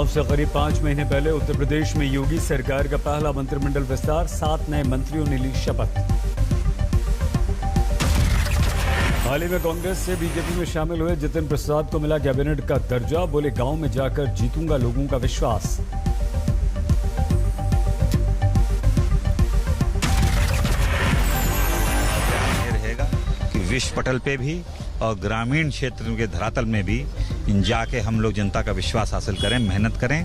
चुनाव से करीब 5 महीने पहले उत्तर प्रदेश में योगी सरकार का पहला मंत्रिमंडल विस्तार, 7 नए मंत्रियों ने ली शपथ। हाल ही में कांग्रेस से बीजेपी में शामिल हुए जितिन प्रसाद को मिला कैबिनेट का दर्जा, बोले गांव में जाकर जीतूंगा लोगों का विश्वास। रहेगा कि विश्व पटल पे भी और ग्रामीण क्षेत्र के धरातल में भी जाके हम लोग जनता का विश्वास हासिल करें, मेहनत करें।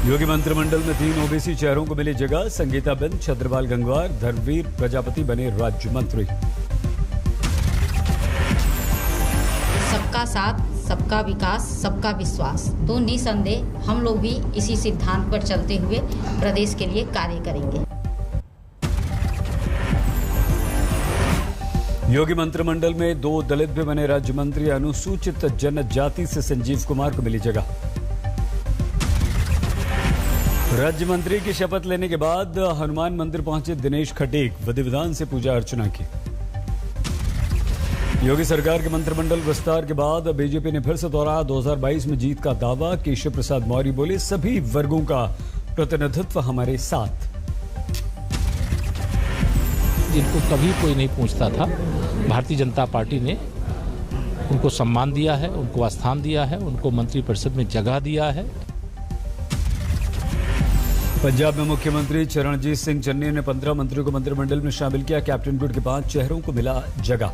योगी मंत्रिमंडल में 3 ओबीसी चेहरों को मिली जगह, संगीताबेन, छत्रपाल गंगवार, धर्मवीर प्रजापति बने राज्य मंत्री। सबका साथ, सबका विकास, सबका विश्वास, तो निसंदेह हम लोग भी इसी सिद्धांत पर चलते हुए प्रदेश के लिए कार्य करेंगे। योगी मंत्रिमंडल में 2 दलित भी बने राज्य मंत्री, अनुसूचित जनजाति से संजीव कुमार को मिली जगह। राज्य मंत्री की शपथ लेने के बाद हनुमान मंदिर पहुंचे दिनेश खटीक, विधि विधान से पूजा अर्चना की। योगी सरकार के मंत्रिमंडल विस्तार के बाद बीजेपी ने फिर से दोहराया 2022 में जीत का दावा। केशव प्रसाद मौर्य बोले, सभी वर्गों का प्रतिनिधित्व हमारे साथ। जिनको कभी कोई नहीं पूछता था, भारतीय जनता पार्टी ने उनको सम्मान दिया है, उनको स्थान दिया है, उनको मंत्रिपरिषद में जगह दिया है। पंजाब में मुख्यमंत्री चरणजीत सिंह चन्नी ने 15 मंत्रियों को मंत्रिमंडल में शामिल किया। कैप्टन गुट के 5 चेहरों को मिला जगह।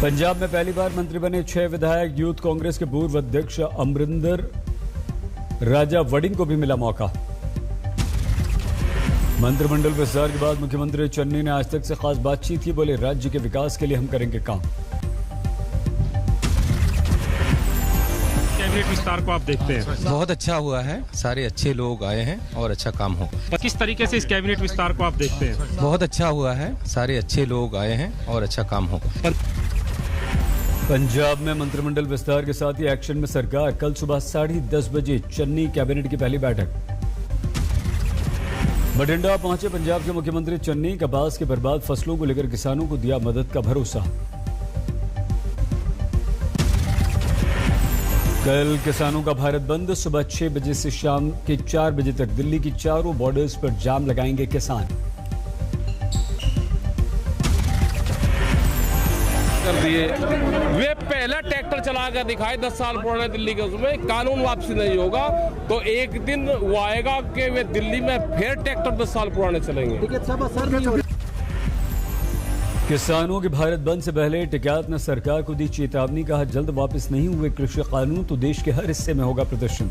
पंजाब में पहली बार मंत्री बने 6 विधायक। यूथ कांग्रेस के पूर्व अध्यक्ष अमरिंदर राजा वडिंग को भी मिला मौका। मंत्रिमंडल विस्तार के बाद मुख्यमंत्री चन्नी ने आज तक से खास बातचीत की, बोले राज्य के विकास के लिए हम करेंगे काम। कैबिनेट विस्तार को आप देखते हैं? बहुत अच्छा हुआ है, सारे अच्छे लोग आए हैं और अच्छा काम हो। किस तरीके से इस कैबिनेट विस्तार को आप देखते हैं? बहुत अच्छा हुआ है, सारे अच्छे लोग आए हैं और अच्छा काम हो। पंजाब में मंत्रिमंडल विस्तार के साथ ही एक्शन में सरकार। कल सुबह 10:30 बजे चन्नी कैबिनेट की पहली बैठक। बठिंडा पहुंचे पंजाब के मुख्यमंत्री चन्नी, कपास की बर्बाद फसलों को लेकर किसानों को दिया मदद का भरोसा। कल किसानों का भारत बंद, सुबह 6 बजे से शाम के 4 बजे तक दिल्ली की चारों बॉर्डर्स पर जाम लगाएंगे किसान। कर दिए, वे पहला ट्रैक्टर चलाकर दिखाए 10 साल पुराने दिल्ली के, उसमें कानून वापसी नहीं होगा तो एक दिन वो आएगा कि वे दिल्ली में फिर ट्रैक्टर 10 साल पुराने चलेंगे। किसानों के भारत बंद से पहले टिकैत ने सरकार को दी चेतावनी, कहा जल्द वापस नहीं हुए कृषि कानून तो देश के हर हिस्से में होगा प्रदर्शन।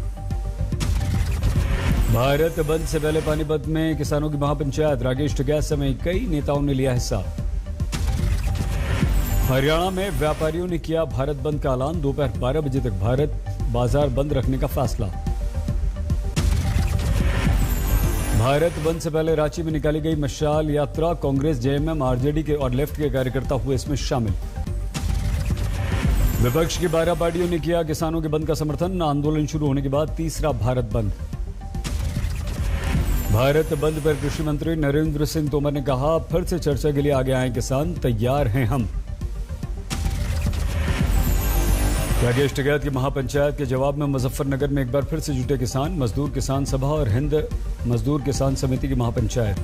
भारत बंद से पहले पानीपत में किसानों की महापंचायत, राकेश टिकैत समेत कई नेताओं ने लिया हिस्सा। हरियाणा में व्यापारियों ने किया भारत बंद का ऐलान, दोपहर 12 बजे तक भारत बाजार बंद रखने का फैसला। भारत बंद से पहले रांची में निकाली गई मशाल यात्रा, कांग्रेस, जेएमएम, आरजेडी के और लेफ्ट के कार्यकर्ता हुए इसमें शामिल। विपक्ष की 12 पार्टियों ने किया किसानों के बंद का समर्थन। आंदोलन शुरू होने के बाद तीसरा भारत बंद। भारत बंद पर कृषि मंत्री नरेंद्र सिंह तोमर ने कहा, फिर से चर्चा के लिए आगे आए किसान, तैयार हैं हम। राकेश टिकैत की महापंचायत के जवाब में मुजफ्फरनगर में एक बार फिर से जुटे किसान, मजदूर किसान सभा और हिंद मजदूर किसान समिति की महापंचायत।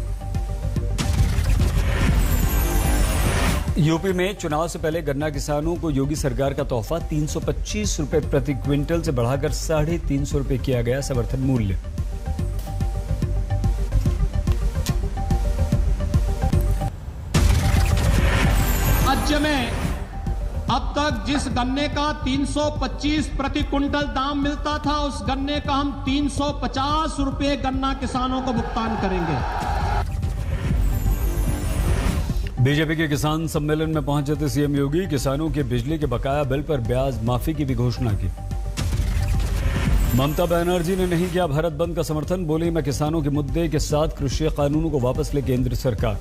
यूपी में चुनाव से पहले गन्ना किसानों को योगी सरकार का तोहफा, 325 रुपए प्रति क्विंटल से बढ़ाकर 350 रुपए किया गया समर्थन मूल्य। राज्य में अब तक जिस गन्ने का 325 प्रति क्विंटल दाम मिलता था, उस गन्ने का हम 350 रुपए गन्ना किसानों को भुगतान करेंगे। बीजेपी के किसान सम्मेलन में पहुंचे थे सीएम योगी, किसानों के बिजली के बकाया बिल पर ब्याज माफी की भी घोषणा की। ममता बनर्जी ने नहीं किया भारत बंद का समर्थन, बोली मैं किसानों के मुद्दे के साथ कृषि कानूनों को वापस ले केंद्र सरकार।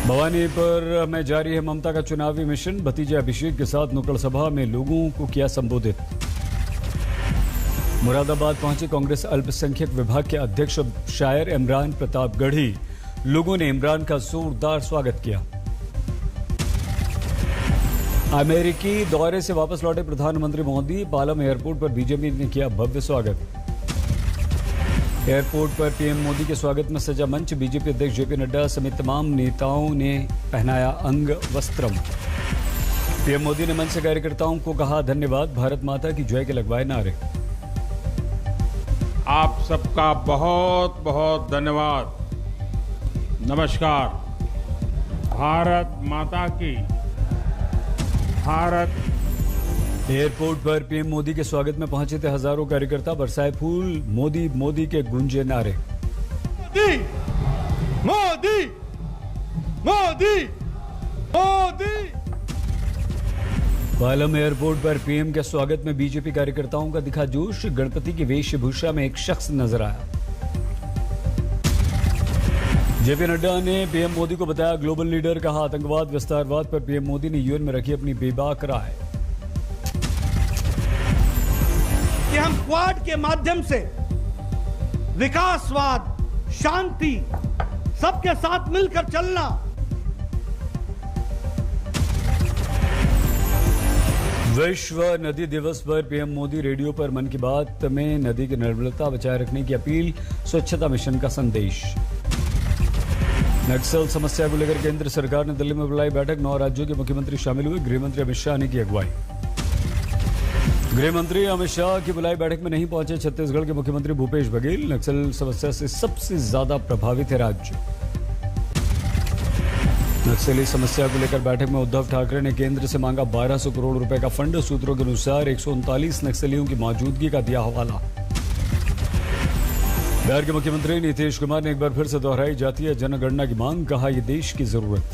भवानी पर में जारी है ममता का चुनावी मिशन, भतीजे अभिषेक के साथ नुक्कड़ सभा में लोगों को किया संबोधित। मुरादाबाद पहुंचे कांग्रेस अल्पसंख्यक विभाग के अध्यक्ष शायर इमरान प्रताप गढ़ी, लोगों ने इमरान का जोरदार स्वागत किया। अमेरिकी दौरे से वापस लौटे प्रधानमंत्री मोदी, पालम एयरपोर्ट पर बीजेपी ने किया भव्य स्वागत। एयरपोर्ट पर पीएम मोदी के स्वागत में सजा मंच, बीजेपी अध्यक्ष जेपी नड्डा समेत तमाम नेताओं ने पहनाया अंग वस्त्रम। पीएम मोदी ने मंच से कार्यकर्ताओं को कहा धन्यवाद, भारत माता की जय के लगवाए नारे। आप सबका बहुत बहुत धन्यवाद। नमस्कार। भारत माता की। भारत। एयरपोर्ट पर पीएम मोदी के स्वागत में पहुंचे थे हजारों कार्यकर्ता, बरसाए फूल, मोदी मोदी के गूंजे नारे। मोदी मोदी मोदी मोदी। पालम एयरपोर्ट पर पीएम के स्वागत में बीजेपी कार्यकर्ताओं का दिखा जोश, गणपति की वेशभूषा में एक शख्स नजर आया। जेपी नड्डा ने पीएम मोदी को बताया ग्लोबल लीडर, कहा आतंकवाद विस्तारवाद पर पीएम मोदी ने यूएन में रखी अपनी बेबाक राय। कि हम क्वाड के माध्यम से विकासवाद, शांति, सबके साथ मिलकर चलना, विश्व नदी दिवस पर पीएम मोदी रेडियो पर मन की बात में नदी की निर्मलता बचाए रखने की अपील, स्वच्छता मिशन का संदेश। नक्सल समस्या को लेकर केंद्र सरकार ने दिल्ली में बुलाई बैठक, 9 राज्यों के मुख्यमंत्री शामिल हुए, गृहमंत्री अमित शाह ने की अगुवाई। गृहमंत्री अमित शाह की बुलाई बैठक में नहीं पहुंचे छत्तीसगढ़ के मुख्यमंत्री भूपेश बघेल, नक्सल समस्या से सबसे ज्यादा प्रभावित है राज्य। नक्सली समस्या को लेकर बैठक में उद्धव ठाकरे ने केंद्र से मांगा 1200 करोड़ रुपए का फंड, सूत्रों के अनुसार 139 नक्सलियों की मौजूदगी का दिया हवाला। बिहार के मुख्यमंत्री नीतीश कुमार ने एक बार फिर से दोहराई जातीय जनगणना की मांग, कहा यह देश की जरूरत।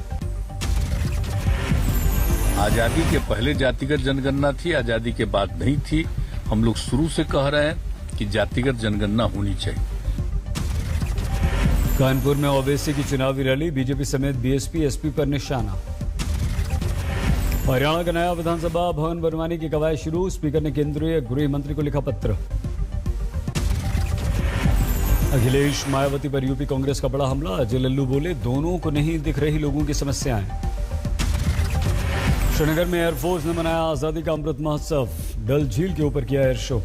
आजादी के पहले जातिगत जनगणना थी, आजादी के बाद नहीं थी। हम लोग शुरू से कह रहे हैं कि जातिगत जनगणना होनी चाहिए। कानपुर में ओवैसी की चुनावी रैली, बीजेपी समेत बीएसपी एसपी पर निशाना। हरियाणा का नया विधानसभा भवन बनवाने की कवायद शुरू, स्पीकर ने केंद्रीय गृह मंत्री को लिखा पत्र। अखिलेश मायावती पर यूपी कांग्रेस का बड़ा हमला, अजय लल्लू बोले दोनों को नहीं दिख रही लोगों की समस्याएं। श्रीनगर में एयरफोर्स ने मनाया आजादी का अमृत महोत्सव, डल झील के ऊपर किया एयर शो।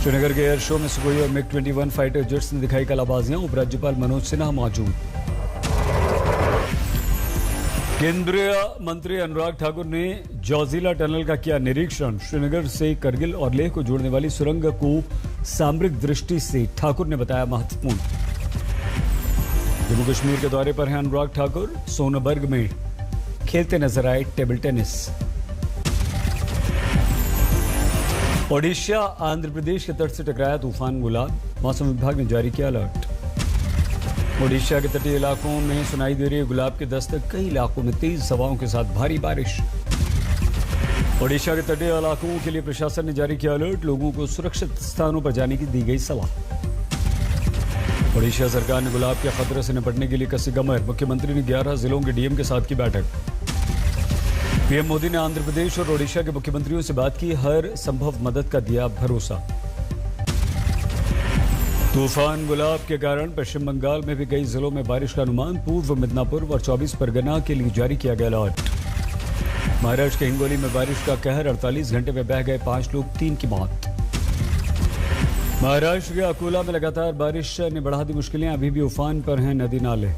श्रीनगर के एयर शो में सुखोई और मिग 21 फाइटर जेट्स ने दिखाई कलाबाजियां, उपराज्यपाल मनोज सिन्हा मौजूद। केंद्रीय मंत्री अनुराग ठाकुर ने जोजिला टनल का किया निरीक्षण, श्रीनगर से करगिल और लेह को जोड़ने वाली सुरंग को सामरिक दृष्टि से ठाकुर ने बताया महत्वपूर्ण। जम्मू कश्मीर के दौरे पर हैं अनुराग ठाकुर, सोनबर्ग में खेलते नजर आए टेबल टेनिस। ओडिशा आंध्र प्रदेश के तट से टकराया तूफान गुलाब, मौसम विभाग ने जारी किया अलर्ट। ओडिशा के तटीय इलाकों में सुनाई दे रही है गुलाब की दस्तक, कई इलाकों में तेज हवाओं के साथ भारी बारिश। ओडिशा के तटीय इलाकों के लिए प्रशासन ने जारी किया अलर्ट, लोगों को सुरक्षित स्थानों पर जाने की दी गई सलाह। ओडिशा सरकार ने गुलाब के खतरे से निपटने के लिए कसी कमर, मुख्यमंत्री ने 11 जिलों के डीएम के साथ की बैठक। पीएम मोदी ने आंध्र प्रदेश और ओडिशा के मुख्यमंत्रियों से बात की, हर संभव मदद का दिया भरोसा। तूफान गुलाब के कारण पश्चिम बंगाल में भी कई जिलों में बारिश का अनुमान, पूर्व मिदनापुर और 24 परगना के लिए जारी किया गया अलर्ट। महाराष्ट्र के हिंगोली में बारिश का कहर, 48 घंटे में बह गए 5 लोग, 3 की मौत। महाराष्ट्र के अकोला में लगातार बारिश ने बढ़ा दी मुश्किलें, अभी भी उफान पर हैं नदी नाले।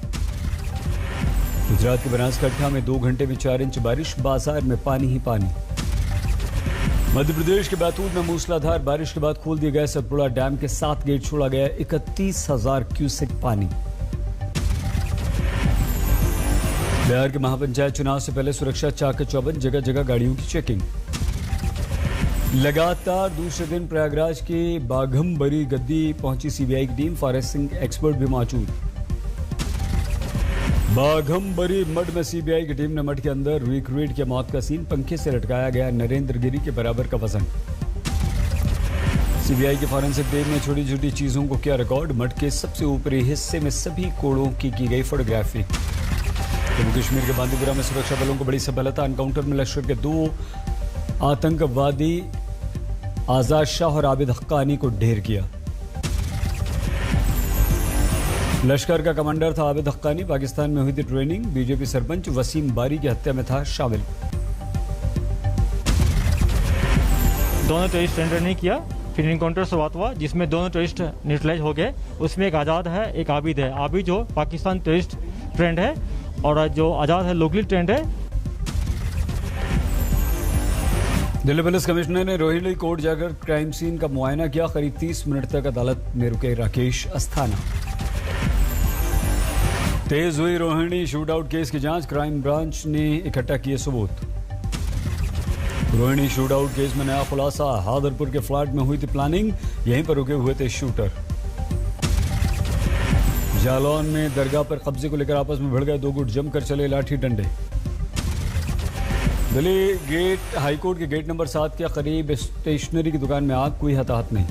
गुजरात के बनासकांठा में 2 घंटे में 4 इंच बारिश, बाजार में पानी ही पानी। मध्य प्रदेश के बैतूल में मूसलाधार बारिश के बाद खोल दिए गए सतपुड़ा डैम के 7 गेट, छोड़ा गया 31,000 क्यूसेक पानी। बिहार के महापंचायत चुनाव से पहले सुरक्षा चाक चौबंद, जगह जगह गाड़ियों की चेकिंग। लगातार दूसरे दिन प्रयागराज के बाघमबरी गद्दी पहुंची सीबीआई की टीम, फॉरेंसिक एक्सपर्ट भी मौजूद। बाघमबरी मठ में सीबीआई की टीम ने मठ के अंदर रिक्रिएट किया मौत का सीन, पंखे से लटकाया गया नरेंद्र गिरी के बराबर का वजन। सीबीआई की फॉरेंसिक टीम ने छोटी छोटी चीजों को किया रिकॉर्ड, मठ के सबसे ऊपरी हिस्से में सभी कोड़ों की गई फोटोग्राफी। जम्मू कश्मीर के बांदीपुरा में सुरक्षा बलों को बड़ी सफलता, एनकाउंटर में लश्कर के 2 आतंकवादी आजाद शाह और आबिद हक्कानी को ढेर किया। लश्कर का कमांडर था आबिद हक्कानी, पाकिस्तान में हुई थी ट्रेनिंग। बीजेपी सरपंच वसीम बारी की हत्या में था शामिल। दोनों टेररिस्ट सरेंडर नहीं किया, फिर इनकाउंटर शुरुआत हुआ जिसमें दोनों टेररिस्ट न्यूट्रलाइज हो गए। उसमें एक आज़ाद है, एक आबिद है। आबिद जो पाकिस्तान टेररिस्ट ट्रेंड है और जो आज़ाद है लोकली ट्रेंड है। दिल्ली पुलिस कमिश्नर ने रोहिणी कोर्ट जाकर क्राइम सीन का मुआयना किया। करीब 30 मिनट तक अदालत में रुके राकेश अस्थाना। तेज हुई रोहिणी शूटआउट केस की जांच, क्राइम ब्रांच ने इकट्ठा किए सबूत। रोहिणी शूटआउट केस में नया खुलासा, हादरपुर के फ्लैट में हुई थी प्लानिंग, यहीं पर रुके हुए थे शूटर। जालौन में दरगाह पर कब्जे को लेकर आपस में भिड़ गए दो गुट, जमकर चले लाठी डंडे। दिल्ली गेट हाईकोर्ट के गेट नंबर 7 के करीब स्टेशनरी की दुकान में आग, कोई हताहत नहीं।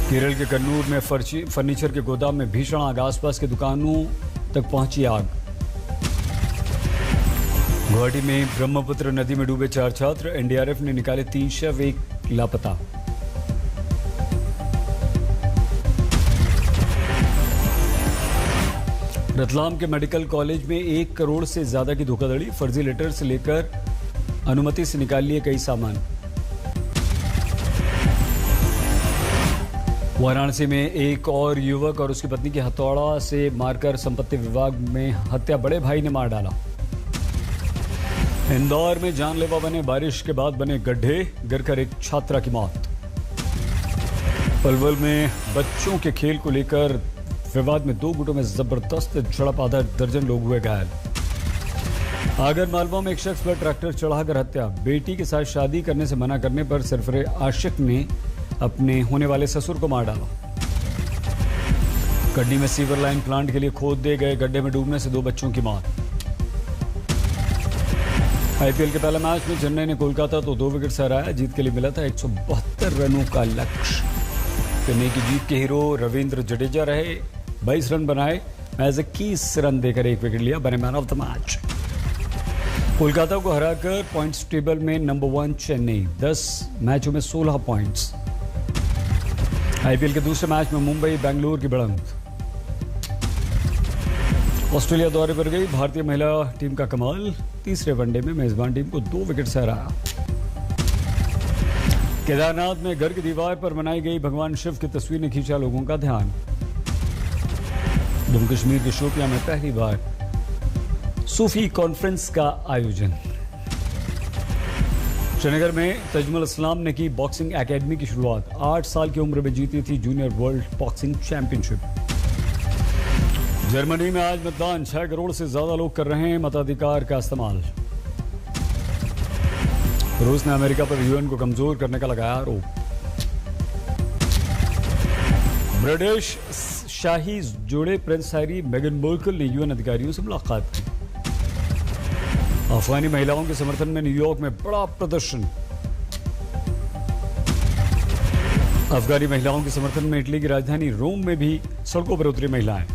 केरल के कन्नूर में फर्नीचर के गोदाम में भीषण आग, आसपास की दुकानों तक पहुंची आग। गुवाहाटी में ब्रह्मपुत्र नदी में डूबे 4 छात्र, एनडीआरएफ ने निकाले 3 शव, 1 लापता। रतलाम के मेडिकल कॉलेज में 1 करोड़ से ज्यादा की धोखाधड़ी, फर्जी लेटर से लेकर अनुमति से निकाल लिए कई सामान। वाराणसी में एक और युवक और उसकी पत्नी की हथौड़ा से मारकर संपत्ति विवाद में हत्या, बड़े भाई ने मार डाला। इंदौर में जानलेवा बने बारिश के बाद बने गड्ढे, गिरकर एक छात्रा की मौत। पलवल में बच्चों के खेल को लेकर विवाद में 2 गुटों में जबरदस्त झड़प, आधा दर्जन लोग हुए घायल। आगर मालवा में एक शख्स पर ट्रैक्टर चढ़ाकर हत्या, बेटी के साथ शादी करने से मना करने पर सरफरे आशिक ने अपने होने वाले ससुर को मार डाला। कड्डी में सीवर लाइन प्लांट के लिए खोद दिए गए गड्ढे में डूबने से 2 बच्चों की मौत। आईपीएल के पहले मैच में चेन्नई ने कोलकाता तो 2 विकेट से हराया, जीत के लिए मिला था 172 रनों का लक्ष्य। चेन्नई की जीत के हीरो रविंद्र जडेजा रहे, 22 रन बनाए, मैच 21 रन देकर 1 विकेट लिया, बने man of the match. Kolkata को हराकर पॉइंट्स टेबल में नंबर 1 चेन्नई, 10 मैचों में 16 पॉइंट्स। आईपीएल के दूसरे मैच में मुंबई बेंगलुरु की भिड़ंत। ऑस्ट्रेलिया दौरे पर गई भारतीय महिला टीम का कमाल, तीसरे वनडे में मेजबान टीम को 2 विकेट से हराया। केदारनाथ में घर की दीवार पर बनाई गई भगवान शिव की तस्वीर ने खींचा लोगों का ध्यान। जम्मू कश्मीर के शोपियां में पहली बार सूफी कॉन्फ्रेंस का आयोजन। श्रीनगर में तजमुल इस्लाम ने की बॉक्सिंग एकेडमी की शुरुआत, 8 साल की उम्र में जीती थी junior world boxing championship. Germany में आज मतदान, 6 करोड़ से ज्यादा लोग कर रहे हैं मताधिकार का इस्तेमाल। रूस ने अमेरिका पर यूएन को कमजोर करने का लगाया आरोप। ब्रिटिश शाही जोड़े प्रिंस हैरी मेगन मार्कल ने यूएन अधिकारियों से मुलाकात की। अफगानी महिलाओं के समर्थन में न्यूयॉर्क में बड़ा प्रदर्शन। अफगानी महिलाओं के समर्थन में इटली की राजधानी रोम में भी सड़कों पर उतरी महिलाएं।